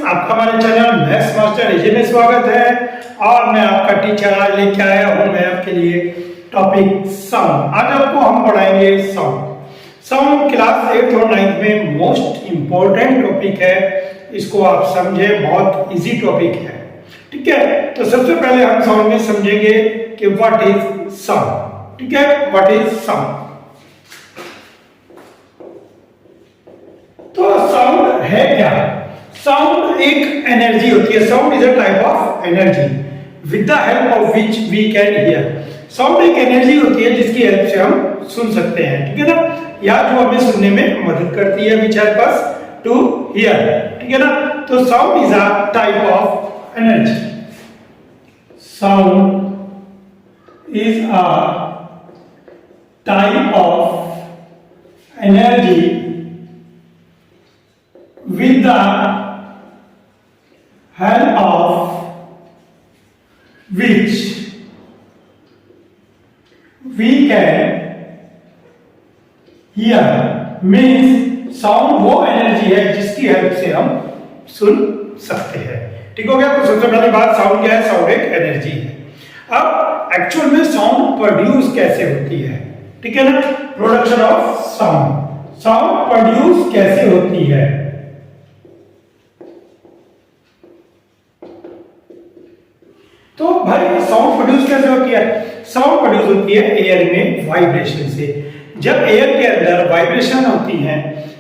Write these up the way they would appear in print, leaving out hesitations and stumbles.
आपका हमारे channel maths master एजे में स्वागत है। और मैं आपका टीचर आज लेके आया हूँ मैं आपके लिए टॉपिक साउंड। आज आपको हम पढ़ाएंगे साउंड। साउंड क्लास 8th और 9th में मोस्ट इम्पोर्टेंट टॉपिक है। इसको आप समझे, बहुत इजी टॉपिक है। ठीक है, तो सबसे पहले हम साउंड में समझेंगे कि व्हाट इज साउंड। ठीक है, व्हाट इज साउंड। तो साउंड है क्या? साउंड एक एनर्जी होती है। Sound is a type of energy with the help of which we can hear. Sound एक एनर्जी होती है जिसकी हेल्प से हम सुन सकते हैं। ठीक है ना, या जो हमें सुनने में मदद करती है, which help us to hear. ठीक है ना, तो sound is a type of energy. Sound is a type of energy with the help of which we can hear। means sound वो एनर्जी है जिसकी हेल्प से हम सुन सकते हैं। ठीक हो गया। तो सबसे पहली बात, साउंड क्या है? साउंड एक एनर्जी है। अब एक्चुअल में साउंड प्रोड्यूस कैसे होती है? ठीक है ना, production of sound. Sound produce कैसे होती है? तो भाई साउंड प्रोड्यूस कैसे होती है? साउंड प्रोड्यूस होती है एयर में वाइब्रेशन से। जब एयर के अंदर वाइब्रेशन होती है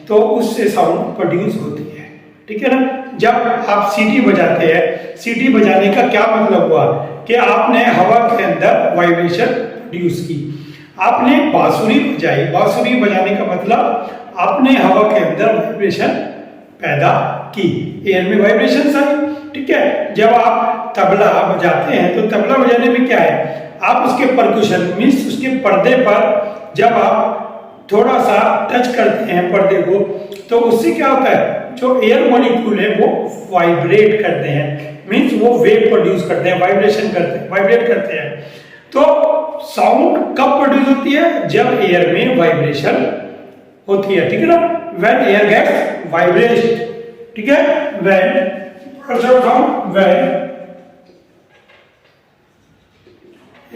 तो उससे साउंड प्रोड्यूस होती है। ठीक है ना, जब आप सीटी बजाते हैं, सीटी बजाने का क्या मतलब हुआ कि आपने हवा के अंदर वाइब्रेशन प्रोड्यूस की। आपने बांसुरी बजाई, बांसुरी बजाने का मतलब आपने हवा के अंदर वाइब्रेशन पैदा की, एयर में वाइब्रेशन आई। ठीक है, जब आप तबला बजाते हैं तो तबला बजाने में क्या है, आप उसके परकुशन मीन्स उसके पर्दे पर जब आप थोड़ा सा टच करते हैं पर्दे को, तो उससे क्या होता है, जो एयर मॉलिक्यूल है वो वाइब्रेट करते हैं। मीन्स वो वेव प्रोड्यूस करते हैं, वाइब्रेशन करते हैं, वाइब्रेट करते हैं। तो साउंड कब प्रोड्यूस होती है? जब एयर में वाइब्रेशन होती है। ठीक है ना, व्हेन एयर गेट्स वाइब्रेट। ठीक है, when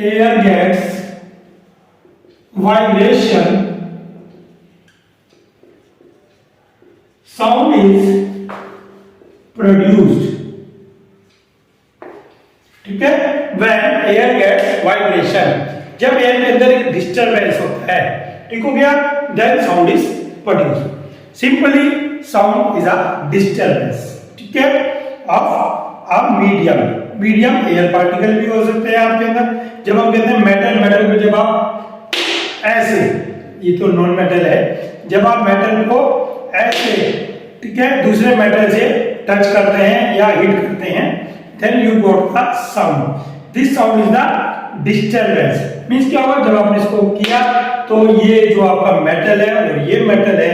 air gets vibration, sound is produced। ठीक है, when air gets vibration, जब एयर के अंदर एक डिस्टरबेंस होता है, ठीक हो गया, then sound is produced। Simply sound is a disturbance, ठीक है, of a medium air particle भी हो सकते हैं आपके अंदर। जब हम कहते हैं मेटल में जब आप ऐसे, ये तो नॉन मेटल है, जब आप मेटल को ऐसे, ठीक है, दूसरे मेटल से टच करते हैं या हिट करते हैं, then you got the sound. This sound is the disturbance. Means क्या होगा, जब आपने इसको किया तो ये जो आपका मेटल है और ये मेटल है,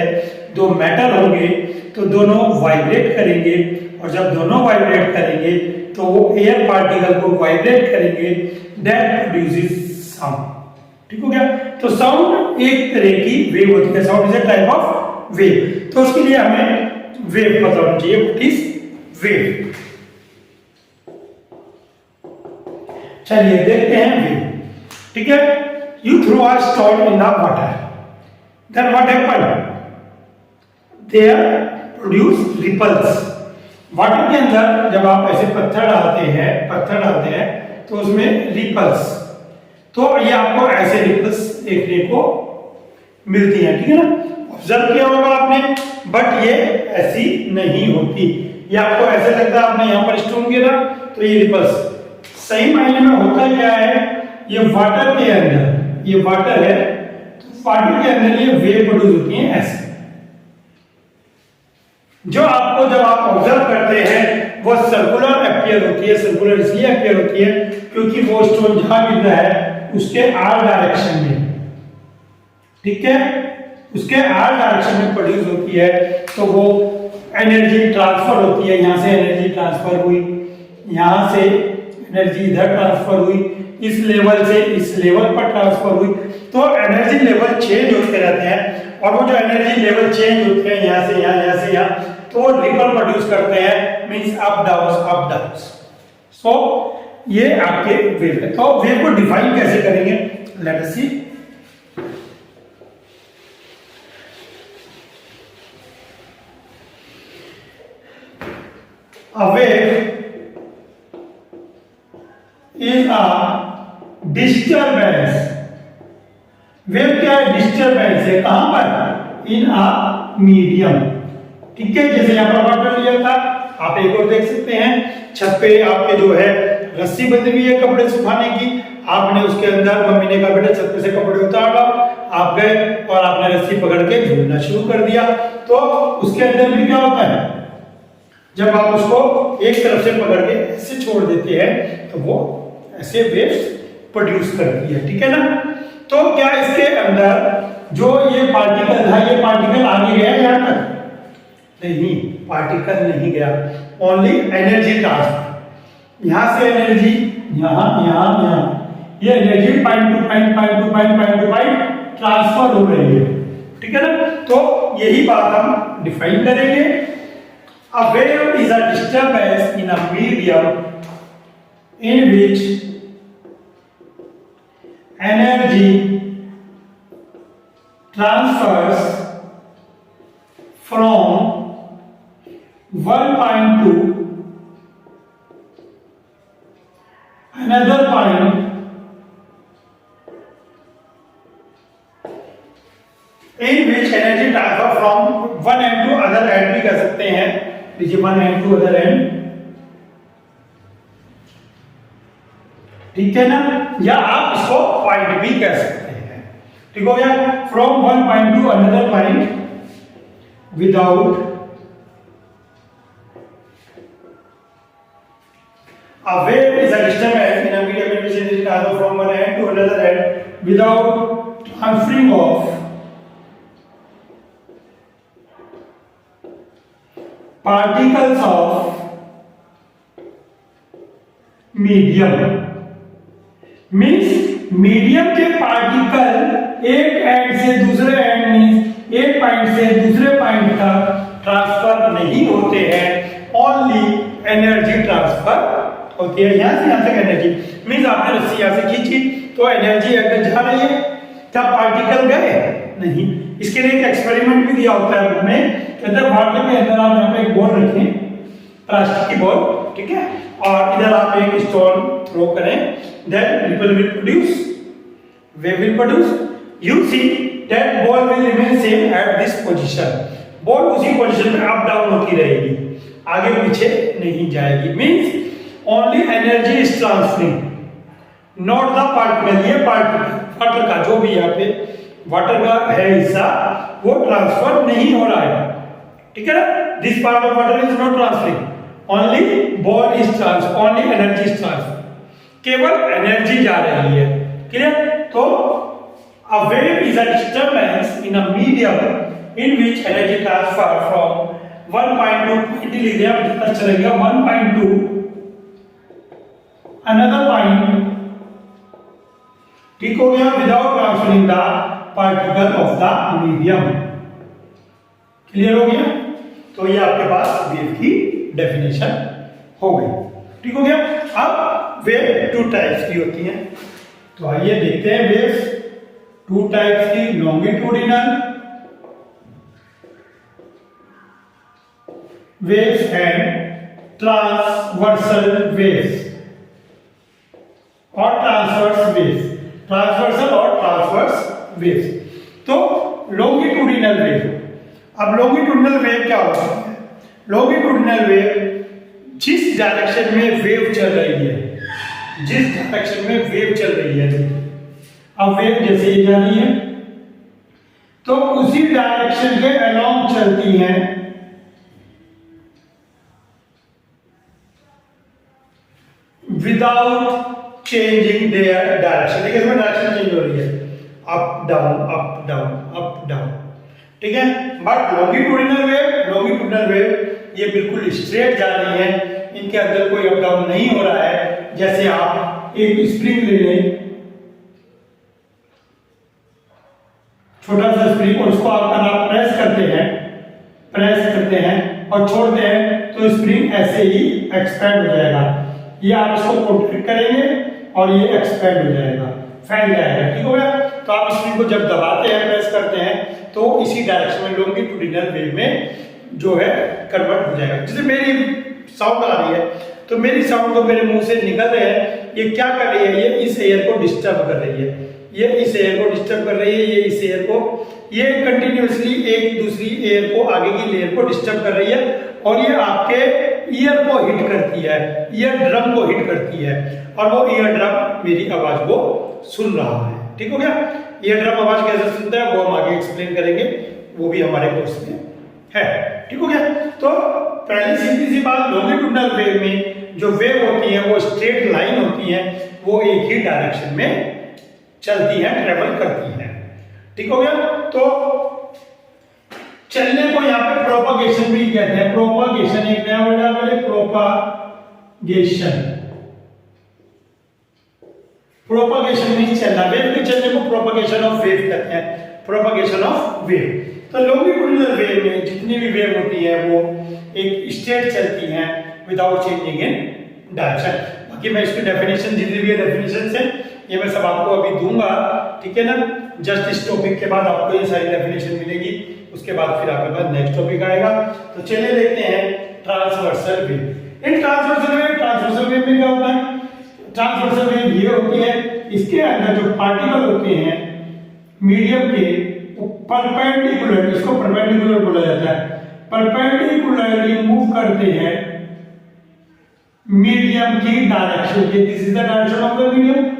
दो मेटल होंगे तो दोनों वाइब्रेट करेंगे, और जब दोनों वाइब्रेट करेंगे तो वो एयर पार्टिकल को वाइब्रेट करेंगे, दैट प्रोड्यूसेस साउंड। ठीक हो गया। तो साउंड एक तरह की वेव होती है। Sound is a type of wave. तो उसके लिए हमें वेव पता होना चाहिए। What is wave? चलिए देखते हैं वेव। ठीक है, you throw a stone in the water, then what happened? There produce ripples. Water के अंदर जब आप ऐसे पत्थर डालते हैं तो उसमें रिपल्स, तो ये आपको ऐसे रिपल्स देखने को मिलती हैं। ठीक है ना, ऑब्जर्व किया होगा आपने, बट ये ऐसी नहीं होती। ये आपको ऐसे लगता है, आपने यहाँ पर स्टोन गिरा तो ये रिपल्स। सही मायने में होता क्या है, ये वाटर के अंदर, ये वाटर है तो वाटर के अंदर ये वेव प्रोड्यूस होती है ऐसे। जो आपको जब आप ऑब्जर्व करते हैं वो सर्कुलर अपीयर होती है। सर्कुलर इसलिए अपीयर होती है क्योंकि वो स्टोन जहां गिर रहा है उसके आर डायरेक्शन में, ठीक है, उसके आर डायरेक्शन में प्रोड्यूस होती है। तो वो एनर्जी ट्रांसफर होती है, यहां से एनर्जी ट्रांसफर हुई, यहां से एनर्जी इधर ट्रांसफर हुई, इस लेवल से इस लेवल पर ट्रांसफर हुई। तो एनर्जी लेवल चेंज होते रहते हैं, और वो जो एनर्जी लेवल चेंज होते हैं यहाँ से यहाँ, यहाँ से यहाँ, तो रिपल प्रोड्यूस करते हैं, मींस अप डाउन। सो ये आपके वेव है। तो वेव को डिफाइन कैसे करेंगे, let us see. A wave is a disturbance। Wave क्या है, डिस्टर्बेंस है, कहां पर, इन अ मीडियम। ठीक है, जैसे यहां पर वाटर लिया था, आप एक और देख सकते हैं, छत पे आपके जो है रस्सी बंधी हुई है कपड़े सुखाने की, आपने उसके अंदर, मम्मी ने कहा बेटा छत पे से कपड़े उतार लो, आप गए और आपने रस्सी पकड़ के झूलना शुरू कर दिया। तो उसके अंदर भी क्या होता है, जब आप उसको एक तरफ से पकड़ के ऐसे छोड़ देते हैं तो वो ऐसे वेव्स प्रोड्यूस करती है। ठीक है ना। तो क्या इसके अंदर जो ये पार्टिकल था, ये पार्टिकल आगे गया यहां तक, नहीं, पार्टिकल नहीं गया, ओनली एनर्जी ट्रांसफर। यहां से एनर्जी यहां यहां यहां, ये energy point two point transfer हो रही है। ठीक है ना। तो यही बात हम डिफाइन करेंगे। A wave is a disturbance in a medium in which energy transfers from one point to another point in which energy transfer from one end to other end भी कर सकते हैं, लीजिए one end to other end. ठीक है ना, या आप इसको पॉइंट भी कह सकते हैं। ठीक हो गया, from one point two another point without a wave is a disturbance in a medium in which energy transfer from one end to another end without transferring of particles of medium। Means medium के particle एक and से दूसरे and, means एक point से दूसरे point तक transfer नहीं होते हैं, ओनली एनर्जी ट्रांसफर होती है। यहां से यहां तक एनर्जी, मीन्स आपने रस्सी यहां से खींची तो एनर्जी अंदर जा रही है, क्या पार्टिकल गए, नहीं। इसके लिए एक एक्सपेरिमेंट भी दिया होता है हमें, कहते हैं वाटर के अंदर आप यहाँ पे एक बॉल रखें, प्लास्टिक की बॉल, ठीक है, और इधर आप एक स्टोन थ्रो करें, then ripple will produce, wave will produce, you see that ball will remain same at this position. Ball उसी पोजीशन में अप डाउन होती रहेगी, आगे पीछे नहीं जाएगी। Means only energy is transferring, not the particle. ये पार्टिकल वाटर का जो भी यहाँ पे वाटर का है हिस्सा, वो ट्रांसफर नहीं हो रहा है। ठीक है ना, this part of water is not transferring, only ball is transfer, only energy is transfer, केवल एनर्जी जा रही है। क्लियर। तो a wave is a disturbance in a medium in which energy transfer from one point two point, लिख दिया पता चलेगा, one point two another point. ठीक हो गया, without transferring the particle of the medium. Clear हो गया। तो ये आपके पास वेव की डेफिनेशन हो गई। ठीक हो गया। अब वेव टू टाइप्स की होती हैं, तो आइए देखते हैं वेव्स टू टाइप्स की, longitudinal waves and transversal waves और ट्रांसवर्स वेव्स, ट्रांसवर्सल और ट्रांसवर्स वेव्स। तो लॉन्गिट्यूडिनल वेव, अब लॉन्गिट्यूडिनल वेव क्या होता है, लॉन्गिट्यूडिनल वेव जिस डायरेक्शन में वेव चल रही है, जिस डायरेक्शन में वेव चल रही है, अब वेव जैसे ही जा रही है तो उसी डायरेक्शन के अलोंग चलती है, विदाउट चेंजिंग देयर डायरेक्शन। देखिए इसमें डायरेक्शन चेंज हो रही है, up down up down up down. ठीक है, बट लॉन्गिट्यूडिनल वेव ये बिल्कुल स्ट्रेट जा रही है, इनके अंदर कोई अप डाउन नहीं हो रहा है। जैसे आप एक स्प्रिंग ले लें, छोटा सा स्प्रिंग, और उसको आप प्रेस करते हैं और छोड़ते हैं तो स्प्रिंग ऐसे ही एक्सपेंड हो जाएगा। ये आप इसको कॉन्ट्रैक्ट करेंगे और ये एक्सपेंड हो जाएगा, फैल जाएगा। ठीक हो गया। तो आप स्प्रिंग को जब दबाते हैं, प्रेस करते हैं, तो इसी डायरेक्शन में लॉन्गिट्यूडिनल वेव में जो है कन्वर्ट हो जाएगा। जैसे मेरी साउंड आ रही है तो मेरी साउंड तो मेरे मुंह से निकल रहे हैं, ये क्या कर रही है, ये इस एयर को डिस्टर्ब कर रही है, ये इस एयर को डिस्टर्ब कर रही है, ये इस एयर को, ये कंटिन्यूअसली एक दूसरी एयर को, आगे की लेयर को डिस्टर्ब कर रही है और ये आपके ईयर को हिट करती है, ईयर ड्रम को हिट करती है और वो ईयर ड्रम मेरी आवाज को सुन रहा है। ठीक हो गया। ईयर ड्रम आवाज कैसे सुनता है वो हम आगे एक्सप्लेन करेंगे, वो भी हमारे कोर्स में है। ठीक हो गया। तो पहली सीधी सी बात, लॉन्गिट्यूडिनल वेव में जो वेव होती है वो स्ट्रेट लाइन होती है, वो एक ही डायरेक्शन में चलती है, ट्रेवल करती है। ठीक हो गया। तो चलने को यहाँ पे प्रोपगेशन भी कहते हैं। प्रोपगेशन एक नया वर्ड है, प्रोपगेशन। प्रोपगेशन मींस चलना, वेव के चलने को प्रोपगेशन ऑफ वेव कहते हैं, प्रोपगेशन ऑफ वेव। तो लॉन्गिट्यूडिनल वेव में जितनी भी वेव होती है वो एक स्ट्रेट चलती हैं विदाउट चेंजिंग इन डायरेक्शन। बाकी मैं इसकी डेफिनेशन जितनी भी डेफिनेशन है ये मैं सब आपको अभी दूंगा। ठीक है ना। जस्ट इस टॉपिक के बाद आपको ये सारी डेफिनेशन मिलेगी, उसके बाद फिर आपके पास नेक्स्ट टॉपिक आएगा। तो चलिए देखते हैं ट्रांसवर्सल वेव। इन ट्रांसवर्सल वेव में क्या होता है, ट्रांसवर्सल वेव ये होती है, इसके अंदर जो पार्टिकल होते हैं मीडियम के परपेंडिकुलर, इसको परपेंडिकुलर बोला जाता है, परपेंडिकुलरली मूव करते हैं मीडियम की डायरेक्शन के। This is the direction of the medium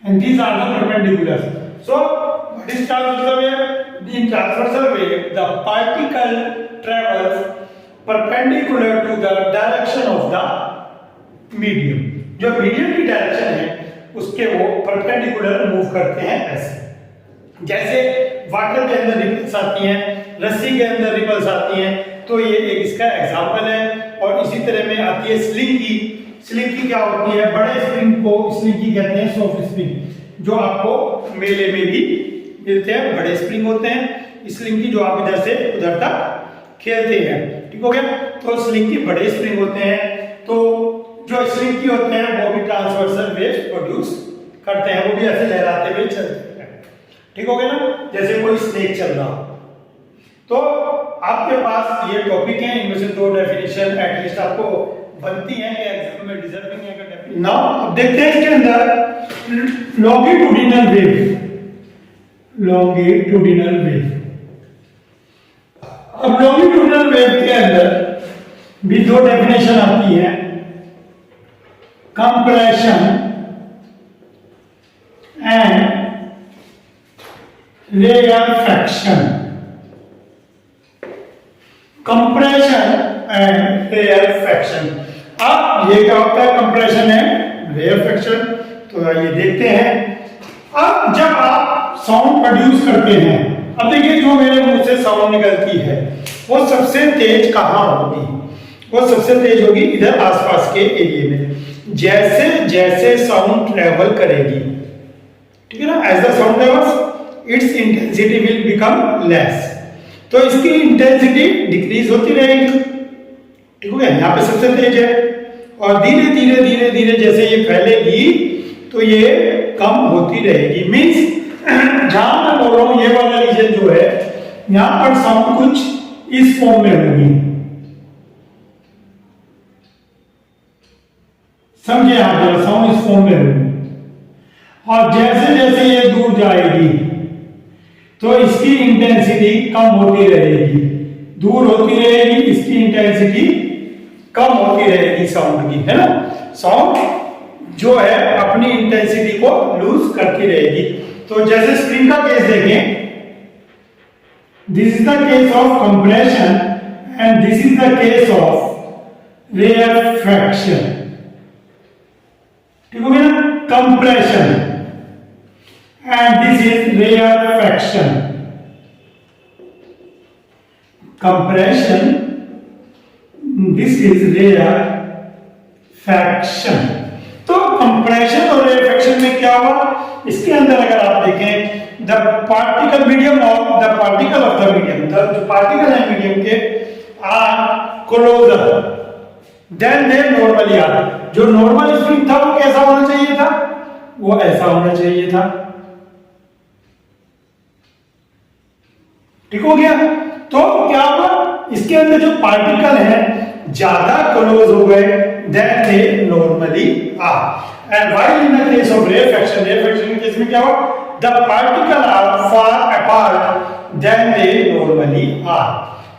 and these are the perpendiculars. So what is transversal wave? In transversal wave the particle travels perpendicular to the direction of the medium. जो medium की direction है उसके वो perpendicular move करते हैं ऐसे। जैसे water के अंदर रिपल्स आती हैं, रस्सी के अंदर रिपल्स आती हैं, तो ये एक इसका एग्जांपल है। और इसी तरह में आती है स्लिंग की। स्लिंग की क्या होती है, बड़े स्प्रिंग को स्लिंग की कहते हैं, सॉफ्ट स्प्रिंग, जो आपको मेले में भी मिलते हैं, बड़े स्प्रिंग होते हैं। स्लिंग की जो आप इधर से उधर तक खेलते हैं। ठीक हो गया। तो स्लिंग की बड़े स्प्रिंग होते हैं, तो जो स्लिंग की होते हैं वो भी ट्रांसवर्सल वेव्स प्रोड्यूस करते हैं, वो भी ऐसे लहराते हुए चलते हैं। ठीक हो गया ना, जैसे कोई स्नेक चल रहा। तो आपके पास ये टॉपिक है, इनमें से दो डेफिनेशन एटलीस्ट आपको बनती है कि एग्जाम में डिजर्विंग है का डेफिनेशन। नाउ अब देखते हैं इसके अंदर लॉन्गिट्यूडिनल वेव। लॉन्गिट्यूडिनल वेव, अब लॉन्गिट्यूडिनल वेव के अंदर भी दो डेफिनेशन आती है, compression and rarefaction. Compression and rarefaction. अब ये क्या होता है, कंप्रेशन एंड रेयरफैक्शन, तो ये देखते हैं। अब जब आप साउंड प्रोड्यूस करते हैं, अब देखिए जो मेरे मुंह से साउंड निकलती है वो सबसे तेज कहाँ होगी, वो सबसे तेज होगी इधर आसपास के एरिया में। जैसे जैसे साउंड ट्रेवल करेगी, ठीक है ना, as the sound travels its intensity will become less, तो इसकी इंटेंसिटी डिक्रीज होती रहेगी। ठीक हो गया। यहाँ पे सबसे तेज है और धीरे धीरे धीरे धीरे जैसे ये फैलेगी तो ये कम होती रहेगी। मीन्स जहां मैं बोल रहा हूं ये वाला रीजन जो है, यहाँ पर साउंड कुछ इस फॉर्म में होगी, समझे आप, साउंड इस फॉर्म में होगी। और जैसे जैसे ये दूर जाएगी तो इसकी इंटेंसिटी कम होती रहेगी, दूर होती रहेगी, इसकी इंटेंसिटी कम होती रहेगी साउंड की, है ना। साउंड जो है अपनी इंटेंसिटी को लूज करती रहेगी। तो जैसे स्प्रिंग का केस देखें, this is the case of compression and this is the case of rarefaction. ठीक हो गया ना, compression and this is rarefaction. Compression, this is rarefaction. तो compression और rarefaction में क्या हुआ, इसके अंदर अगर आप देखें the particle medium of the particle of the medium, जो पार्टिकल है मीडियम के are closer than they normally are. जो नॉर्मल स्प्रिंग था वो कैसा होना चाहिए था, वो ऐसा होना चाहिए था। ठीक हो गया। तो क्या हुआ, इसके अंदर जो पार्टिकल है ज्यादा क्लोज हो गए than they normally are. And while in the case of refraction, refraction के केस में क्या हुआ, the particle are far apart than they normally are.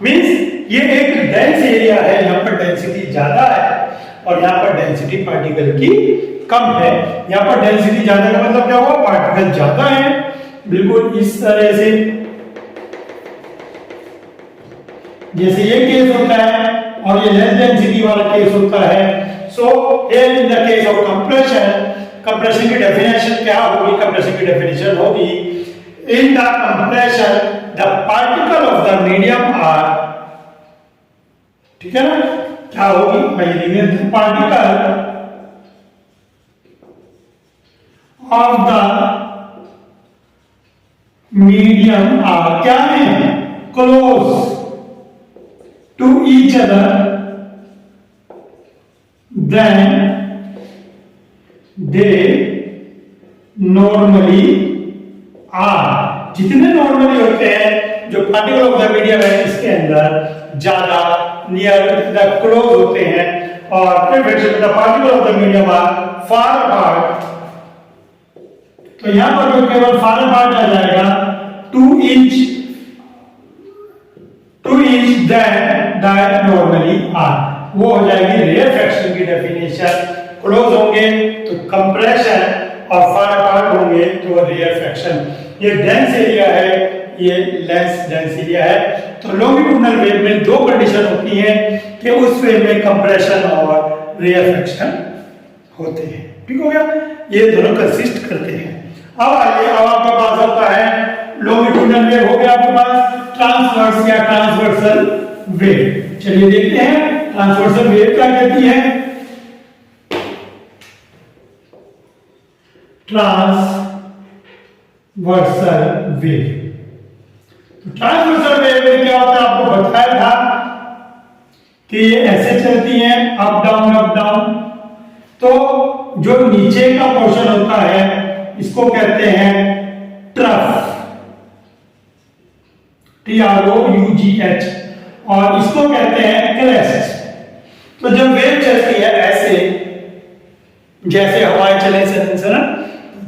Means ये एक डेंस एरिया है, यहाँ पर डेंसिटी ज्यादा है और यहाँ पर डेंसिटी पार्टिकल की कम है। यहाँ पर डेंसिटी ज्यादा का मतलब क्या हुआ, पार्टिकल ज्यादा है, बिल्कुल इस तरह से जैसे ये केस होता है और ये लेस डेंसिटी वाला केस होता है। So here in the case of compression, compression की डेफिनेशन क्या होगी, कंप्रेशन की डेफिनेशन होगी in the compression the particle of the medium are, ठीक है ना, क्या होगी भाई, particle of the medium are क्या है, close to each other then they normally are। जितने नॉर्मली होते हैं जो पार्टिकल ऑफ द मीडियम है इसके अंदर ज्यादा नियर द क्लोज होते हैं, और the particle of the medium are far apart. तो यहां पर जो केवल फार अपार्ट आ जाएगा 2 इंच देन नॉर्मली आर, वो हो जाएगी रेफ्रैक्शन की डेफिनेशन। क्लोज होंगे तो कंप्रेशन और फार अपार्ट होंगे तो रेफ्रैक्शन। ये डेंस एरिया है, ये लेस डेंस एरिया है। तो लॉन्गिट्यूडिनल वेव में दो कंडीशन होती है कि उस वेव में कंप्रेशन और रेफ्रैक्शन होते हैं। ठीक हो गया, ये दोनों कंसिस्ट करते हैं। अब आइए, अब आपके पास होता है लॉन्गिट्यूडिनल वेव, हो गया आपके पास ट्रांसवर्स या ट्रांसवर्सल वेव। चलिए देखते हैं ट्रांसवर्सल वेव क्या कहती है। ट्रांसवर्सल वेव, तो ट्रांसवर्सल वेव में क्या होता है, आपको बताया था कि ये ऐसे चलती है, अप डाउन अप डाउन। तो जो नीचे का पोर्शन होता है इसको कहते हैं ट्रफ, TROUGH, और इसको कहते हैं क्रेस्ट। तो जब वेव चलती है ऐसे, जैसे हवाएं चले ना,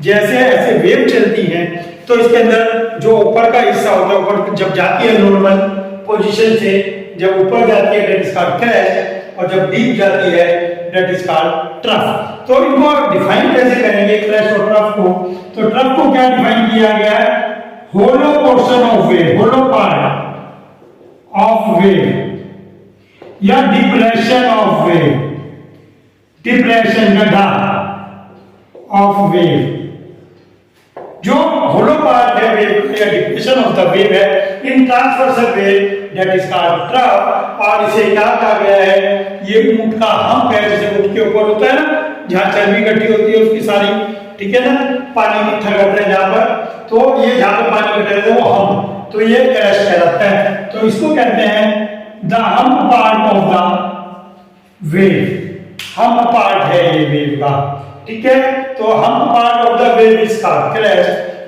जैसे ऐसे वेव चलती है तो इसके अंदर जो ऊपर का हिस्सा होता है, ऊपर जब जाती है नॉर्मल पोजीशन से, जब ऊपर जाती है दैट इज कॉल्ड क्रेस्ट, और जब डीप जाती है दैट इज कॉल्ड ट्रफ। तो इनको डिफाइन कैसे करेंगे क्रेस्ट और ट्रफ को, तो ट्रफ को क्या डिफाइन किया गया है, hollow portion of wave, hollow part of wave या डिप्रेशन ऑफ वेव, डिप्रेशन गड्ढा ऑफ वेव। जो होलो पार्ट है वेव या डिप्रेशन ऑफ द वेव है in transversal wave that is called trough. और इसे क्या कहा गया है, ये ऊंट का हम्प है, जैसे ऊंट के ऊपर होता है ना, जहां चर्बी इकट्ठी होती है उसकी सारी, ठीक है ना, पानी इकट्ठा करते हैं जहां पर, तो ये जहां पर पानी इकट्ठा रहता है वो हम्प, तो ये क्रैश कहलाता है। तो इसको कहते हैं the hump part of the wave, hump part है ये वेव का, ठीक है। तो hump part of the wave is called crest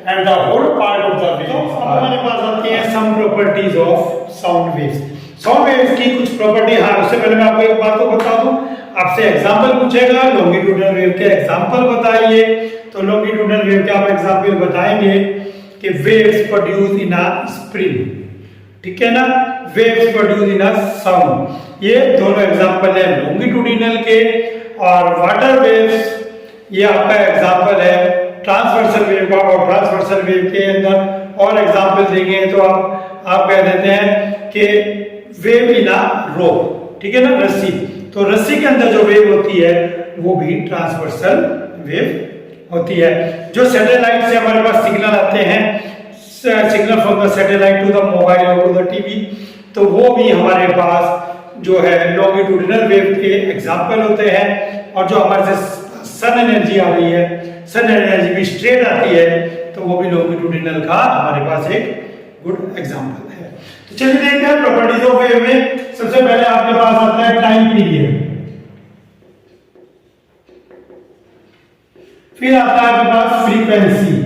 and the hole part of the wave. तो हमारे पास आती है some properties of sound waves. Sound waves की कुछ प्रॉपर्टी, हाँ उससे पहले मैं आपको एक बात तो बता दूं, आपसे एग्जांपल पूछेगा लॉन्गिट्यूडिनल वेव के एग्जांपल बताइए। तो लॉन्गिट्यूडिनल वेव के आप एग्जांपल बताएंगे कि waves produce in a spring, ठीक है ना, waves produce in a sound. ये दोनों एग्जांपल है लॉन्गिट्यूडिनल के। और वाटर वेव्स, ये आपका एग्जांपल है ट्रांसवर्सल वेव का। और ट्रांसवर्सल वेव के अंदर और एग्जांपल देंगे तो आप कह देते हैं कि वेव इन अ रोप, ठीक है ना, रस्सी। तो रस्सी के अंदर जो वेव होती है वो भी ट्रांसवर्सल वेव होती है। जो सैटेलाइट से हमारे पास सिग्नल आते हैं, signal from the satellite to the mobile और टू द टीवी, तो वो भी हमारे पास जो है लॉन्गिट्यूडिनल वेव के एग्जांपल होते हैं। और जो हमारे से सन एनर्जी आ रही है, सन एनर्जी भी स्ट्रेट आती है, तो वो भी लॉन्गिट्यूडिनल का हमारे पास एक गुड एग्जांपल है। तो चलिए देखते हैं प्रॉपर्टीज ऑफ वेव में। सबसे पहले आपके पास आता है टाइम पीरियड, फिर आता है आपके पास फ्रीक्वेंसी,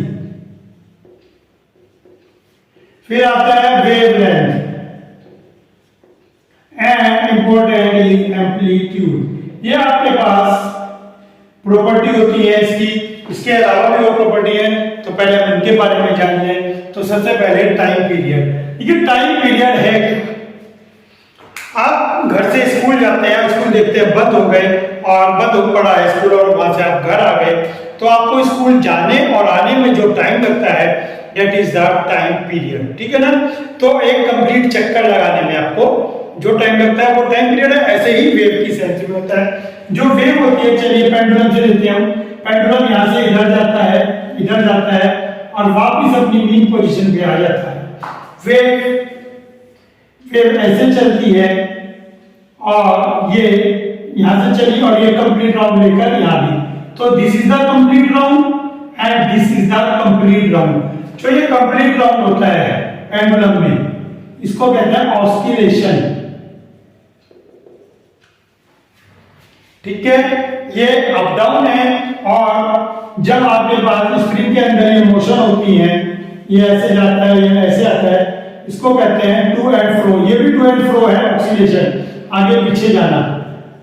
फिर आता है wavelength and important is amplitude. ये आपके पास प्रॉपर्टी होती है इसकी। इसके अलावा भी और प्रॉपर्टी है, तो पहले हम इनके बारे में जान लें। तो सबसे पहले टाइम पीरियड। ये टाइम पीरियड है कि आप घर से स्कूल जाते हैं, स्कूल देखते हैं बंद हो गए और बंद हो पड़ा है स्कूल, और वहां से आप घर आ गए, तो आपको स्कूल जाने और आने में जो टाइम लगता है that is the time period. ठीक है ना। तो एक कंप्लीट चक्कर लगाने में आपको जो टाइम लगता है वो टाइम पीरियड है। ऐसे ही वेव की सेंस में होता है। जो वेव होती है, चलिए पेंडुलम से लेते हैं हम। पेंडुलम यहाँ से इधर जाता है, इधर जाता है और वापस अपनी मीन पोजीशन पे आ जाता है। वेव ऐसे चलती है और ये यहां से चली और ये कंप्लीट राउंड लेकर यहां भी। तो this is the complete round and this is the complete round. जो ये कंप्लीट राउंड होता है पेंडुलम में, इसको कहते हैं ऑस्किलेशन। ठीक है, ये अप डाउन है और जब आपके पास स्प्रिंग के अंदर ये मोशन होती है, ये ऐसे जाता है, ये ऐसे आता है, इसको कहते हैं टू एंड फ्रो। ये भी टू एंड फ्रो है ऑस्किलेशन, आगे पीछे जाना,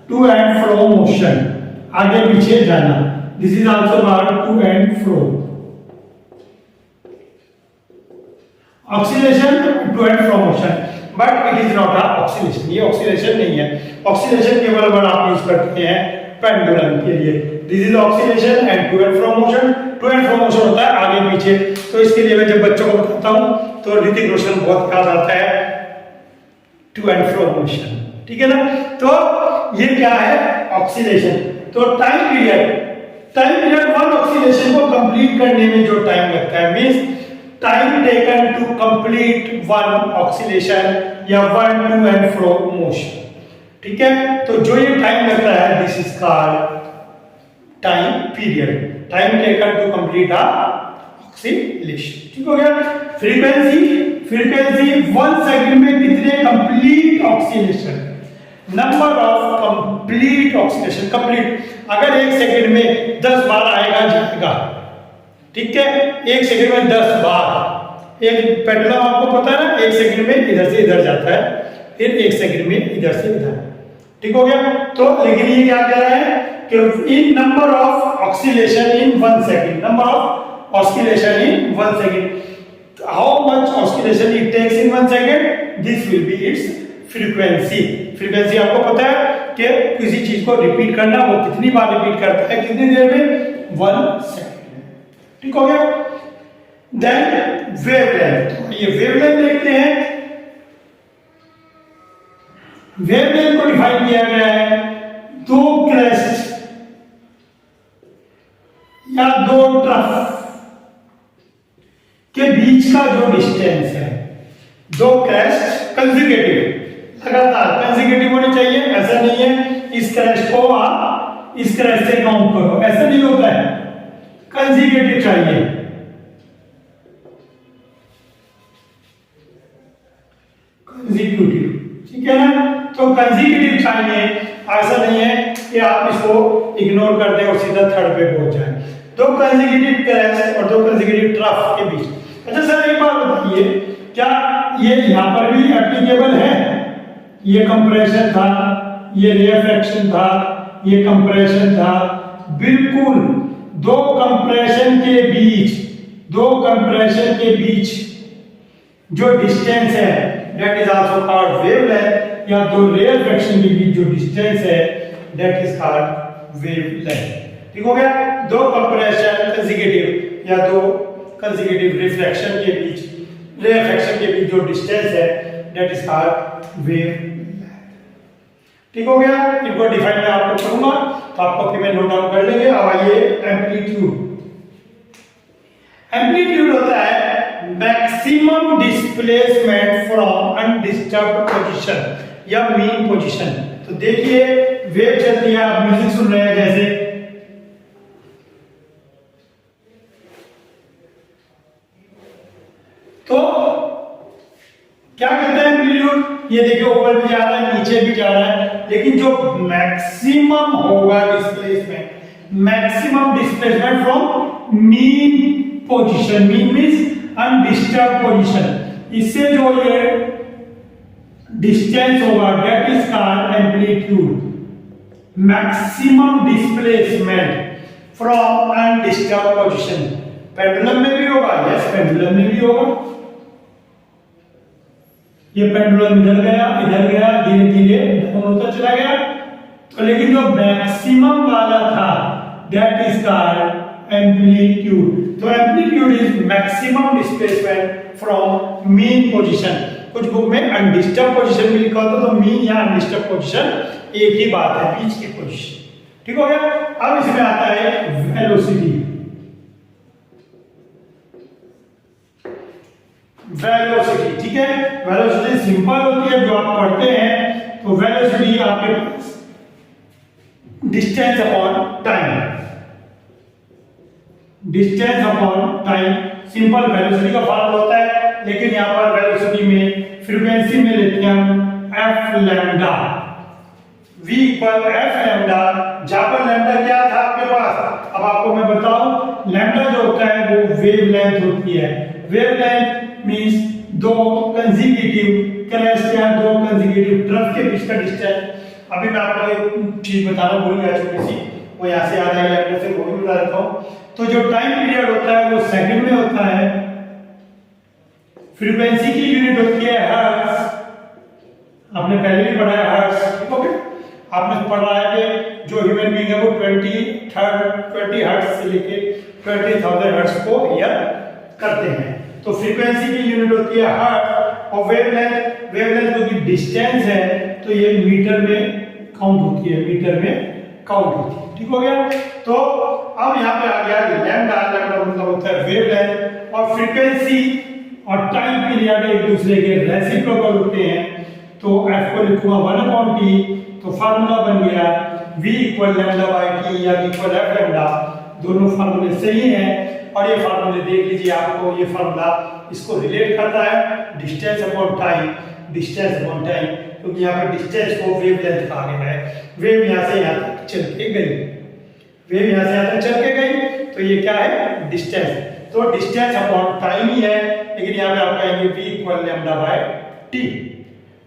टू एंड फ्रो मोशन, आगे पीछे जाना। This is also called to and fro oscillation, to and fro motion. But it is not a oscillation, ये ऑस्किलेशन नहीं है। ऑस्किलेशन केवल वर्ड आप यूज करते हैं पेंडुलम के लिए। This is oscillation and to and fro motion. To and fro motion होता है आगे पीछे। तो इसके लिए मैं जब बच्चों को बताता हूं तो ऋतिक रोशन बहुत याद आता है, टू एंड फ्रो मोशन। ठीक है ना। तो ये क्या है, ऑस्किलेशन। तो टाइम पीरियड वन ऑस्किलेशन को कंप्लीट करने में जो टाइम लगता है, means time taken to complete one oscillation या one to and fro motion. ठीक है, तो जो ये टाइम लगता है this is called time period. Time taken to complete a oscillation. ठीक हो गया। फ्रीक्वेंसी 1 सेकंड में कितने complete oscillation, number of complete oscillation. Complete अगर 1 सेकंड में 10 बार आएगा जाएगा, ठीक है, 1 सेकंड में 10 बार। एक पेंडुलम आपको पता है ना, 1 सेकंड में इधर से इधर जाता है, फिर 1 सेकंड में इधर से इधर। ठीक हो गया। तो लेकिन ये क्या कह रहा है कि in number of oscillation in 1 second, number of oscillation in 1 second, how much oscillation it takes in 1 second, this will be its frequency. Frequency आपको पता है कि किसी चीज को रिपीट करना, वो कितनी बार रिपीट करता है, कितनी देर में, 1 सेकंड। ठीक हो गया। देन वेवलेंथ, ये वेवलेंथ देखते हैं। वेवलेंथ को डिफाइन किया गया है, दो क्रेस्ट या दो ट्रफ के बीच का जो डिस्टेंस है, दो क्रेस्ट कंसेक्यूटिव, लगातार कंसेक्यूटिव होने चाहिए। ऐसा नहीं है इस क्रेस्ट को आप इस क्रेस्ट से काउंट करो, ऐसा नहीं होता है, कंसेक्यूटिव चाहिए। कंसेक्यूटिव, ठीक है ना। तो कंसेक्यूटिव चाहिए, ऐसा नहीं है कि आप इसको इग्नोर कर दें और सीधा थर्ड पे पहुंच जाए। दो कंसेक्यूटिव क्रेस्ट और दो कंसेक्यूटिव ट्रफ के बीच। अच्छा सर एक बात बताइए, क्या ये यहां पर भी एप्लीकेबल है? ये कंप्रेशन था, ये रेफ्रैक्शन था, ये कंप्रेशन था, बिल्कुल। दो कंप्रेशन के बीच जो डिस्टेंस है that is also called wavelength, या दो रेफ्रैक्शन के बीच जो डिस्टेंस है दैट इज कॉल्ड वेवलेंथ। ठीक हो गया। दो कंप्रेशन कंसेक्यूटिव या दो कंसेक्यूटिव रिफ्रैक्शन के बीच, रेफ्रैक्शन के बीच जो डिस्टेंस है दैट इज कॉल्ड वेवलेंथ। ठीक हो गया। इनको डिफाइन मैं आपको करूंगा तो आप कॉपी में नोट डाउन कर लेंगे। अब आइए एम्पलीट्यूड। एम्पलीट्यूड होता है maximum displacement from undisturbed position या मीन पोजीशन। तो देखिए वेव चलती है, आप म्यूजिक सुन रहे हैं जैसे, क्या कहते हैं एम्पलीट्यूड? ये देखिए ऊपर भी जा रहा है, नीचे भी जा रहा है, लेकिन जो मैक्सिमम होगा displacement, maximum displacement from mean position, mean means undisturb position, इससे जो ये डिस्टेंस होगा that is called amplitude. Maximum displacement from undisturb position. Pendulum में भी होगा, यस पेंडुलम में भी होगा। ये पेंडुलम इधर गया, धीरे धीरे डाउन होता चला गया, तो लेकिन जो मैक्सिमम वाला था दैट इज कॉल्ड एम्पलीट्यूड। तो amplitude is maximum displacement from mean position. कुछ बुक में अनडिस्टर्ब पोजीशन भी लिखा होता, तो मीन या अनडिस्टर्ब पोजीशन एक ही बात है, बीच की पोजीशन। ठीक हो गया। अब इसमें आता है वेलोसिटी। वेलोसिटी, ठीक है, वेलोसिटी सिंपल होती है जो आप पढ़ते हैं। तो वेलोसिटी आपके पास distance upon time, distance upon time simple velocity का फॉर्मूला होता है, लेकिन यहां पर वेलोसिटी में फ्रीक्वेंसी में लेते हैं हम F lambda, v equal F lambda. जहां पर लैम्डा क्या था आपके पास, अब आपको मैं बताऊं, लैम्डा जो होता है वो वेवलेंथ होती है। वेवलेंथ मींस दो कंसेक्यूटिव क्रस्ट या दो कंसेक्यूटिव ट्रफ के बीच का डिस्टेंस। अभी मैं आपको एक चीज बताना भूल गया छोटी सी, वो यहाँ से याद आएगा, लैम्डा से वो भी बता देता हूँ। तो जो टाइम पीरियड होता है वो सेकंड में होता है, फ्रीक्वेंसी की यूनिट होती है हर्ट्ज, आपने पहले भी पढ़ा है हर्ट्ज, ठीक है। आपने पढ़ा है कि जो ह्यूमन बीइंग है वो 20 हर्ट्ज से लेके 20,000 हर्ट्ज को ईयर करते हैं। तो फ्रीक्वेंसी की यूनिट होती है हर्ट्ज, और वेवलेंथ जो कि डिस्टेंस है तो ये मीटर में काउंट होती है, मीटर में काउंट होती है। ठीक हो गया। तो अब यहाँ पे आ गया लैम्डा, लैम्डा मतलब होता है वेवलेंथ, और फ्रीक्वेंसी और टाइम पीरियड एक दूसरे के रेसिप्रोकल होते हैं। तो f को लिखूंगा 1/t, तो फार्मूला बन गया v equal lambda by t या v इक्वल f लैम्डा। दोनों फार्मूले सही हैं, और ये फार्मूले देख लीजिए, आपको ये फार्मूला इसको रिलेट करता है distance upon time, distance upon time, क्योंकि यहाँ पर डिस्टेंस को वेवलेंथ कहा गया है। वेव यहाँ से यहाँ तक चल के गई, वेव यहाँ से यहाँ तक चल के गई, तो ये क्या है डिस्टेंस। तो डिस्टेंस अपॉन टाइम ही है, लेकिन यहाँ पे आप कहेंगे v equal lambda by t।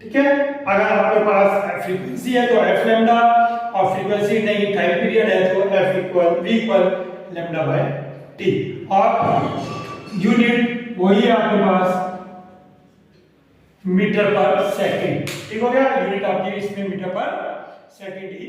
ठीक है। अगर आपके पास फ्रीक्वेंसी है तो f लैम्डा, और फ्रीक्वेंसी नहीं टाइम पीरियड है तो v equal lambda by t, और यूनिट वही है आपके पास मीटर पर सेकंड। ठीक हो गया, यूनिट आपकी इसमें मीटर पर सेकंड ही